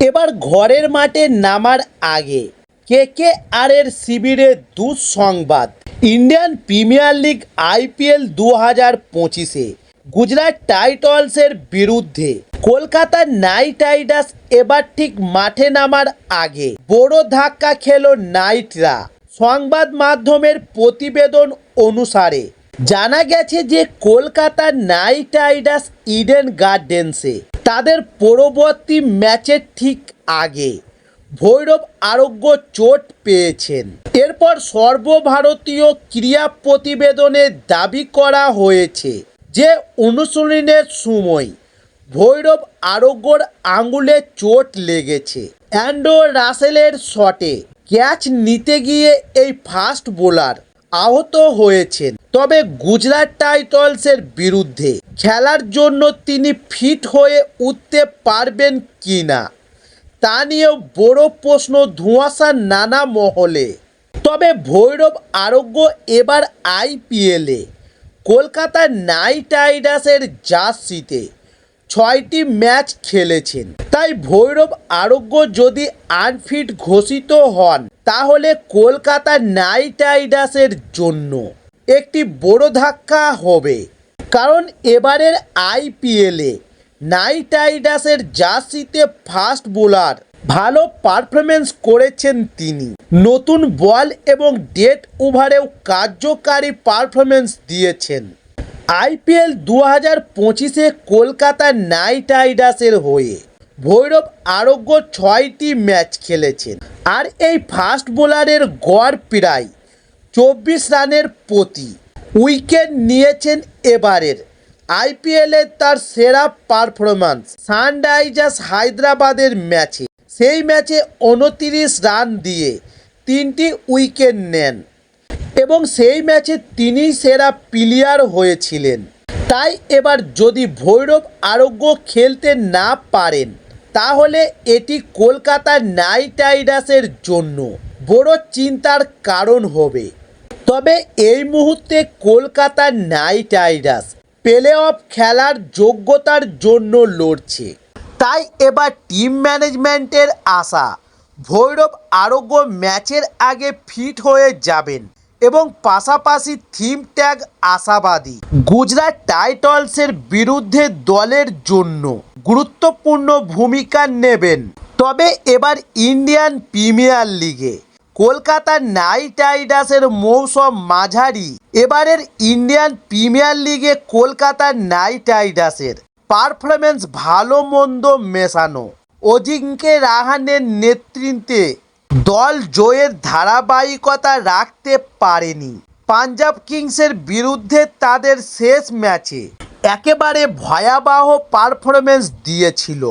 এবার ঘরের মাঠে নামার আগে কেকেআর এর শিবিরে দুঃসংবাদ। ইন্ডিয়ান প্রিমিয়ার লিগ আইপিএল 2025-এ গুজরাট টাইটান্সের বিরুদ্ধে কলকাতা নাইট রাইডার্স এবার ঠিক মাঠে নামার আগে বড় ধাক্কা খেল নাইটরা। সংবাদ মাধ্যমের প্রতিবেদন অনুসারে জানা গেছে যে কলকাতা নাইট রাইডার্স ইডেন গার্ডেন্সে তাদের পরবর্তী ম্যাচের ঠিক আগে ভৈরব আরোগ্য চোট পেয়েছেন। এরপর সর্বভারতীয় ক্রীড়া প্রতিবেদনে দাবি করা হয়েছে যে অনুশীলনের সময় ভৈরব আরোগ্যর আঙুলে চোট লেগেছে। অ্যান্ড্রু রাসেলের শটে ক্যাচ নিতে গিয়ে এই ফাস্ট বোলার আহত হয়েছেন। তবে গুজরাট টাইটান্সের বিরুদ্ধে খেলার জন্য তিনি ফিট হয়ে উঠতে পারবেন কিনা তা নিয়েও বড় প্রশ্ন ধোঁয়াশা নানা মহলে। তবে ভৈরব আরোগ্য এবার আইপিএলে কলকাতা নাইট রাইডার্সের জার্সিতে 6টি ম্যাচ খেলেছেন। তাই ভৈরব আরোগ্য যদি আনফিট ঘোষিত হন তাহলে কলকাতা নাইট রাইডার্সের জন্য একটি বড় ধাক্কা হবে। কারণ এবারের আইপিএলে নাইট রাইডার্সের জার্সিতে ফাস্ট বোলার ভালো পারফরমেন্স করেছেন তিনি। নতুন বল এবং ডেথ ওভারেও কার্যকারী পারফরমেন্স দিয়েছেন। আইপিএল 2025-এ কলকাতা নাইট রাইডার্সের হয়ে ভৈরব আরোগ্য 6টি ম্যাচ খেলেছেন। আর এই ফাস্ট বোলারের গড় প্রায় 24 রানের প্রতি উইকেট নিয়েছেন। এবারের আইপিএলে তার সেরা পারফরম্যান্স সানরাইজার্স হায়দ্রাবাদের ম্যাচে। সেই ম্যাচে 29 রান দিয়ে 3টি উইকেট নেন এবং সেই ম্যাচে তিনিই সেরা প্লেয়ার হয়েছিলেন। তাই এবার যদি ভৈরব আরোগ্য খেলতে না পারেন তাহলে এটি কলকাতা নাইট রাইডার্সের জন্য বড় চিন্তার কারণ হবে। তবে এই মুহূর্তে Kolkata night Riders play of খেলার যোগ্যতার জন্য লড়ছে। তাই এবার টিম ম্যানেজমেন্টের আশা ভৈরব আরোগ্য ম্যাচের আগে ফিট হয়ে যাবেন এবং পাশাপাশি থিম ট্যাগ আশাবাদী গুজরাট টাইটান্সের বিরুদ্ধে দলের জন্য গুরুত্বপূর্ণ ভূমিকা নেবেন। তবে এবার ইন্ডিয়ান প্রিমিয়ার লিগে কলকাতা নাইট রাইডার্সের মৌসুম মাঝারি। এবারের ইন্ডিয়ান প্রিমিয়ার লিগে কলকাতা নাইট রাইডার্সের পারফরমেন্স ভালো মন্দ মেশানো। অজিঙ্ক্য রাহানের নেতৃত্বে দল জয়ের ধারাবাহিকতা রাখতে পারেনি। পাঞ্জাব কিংসের বিরুদ্ধে তাদের শেষ ম্যাচে একেবারে ভয়াবহ পারফরমেন্স দিয়েছিল।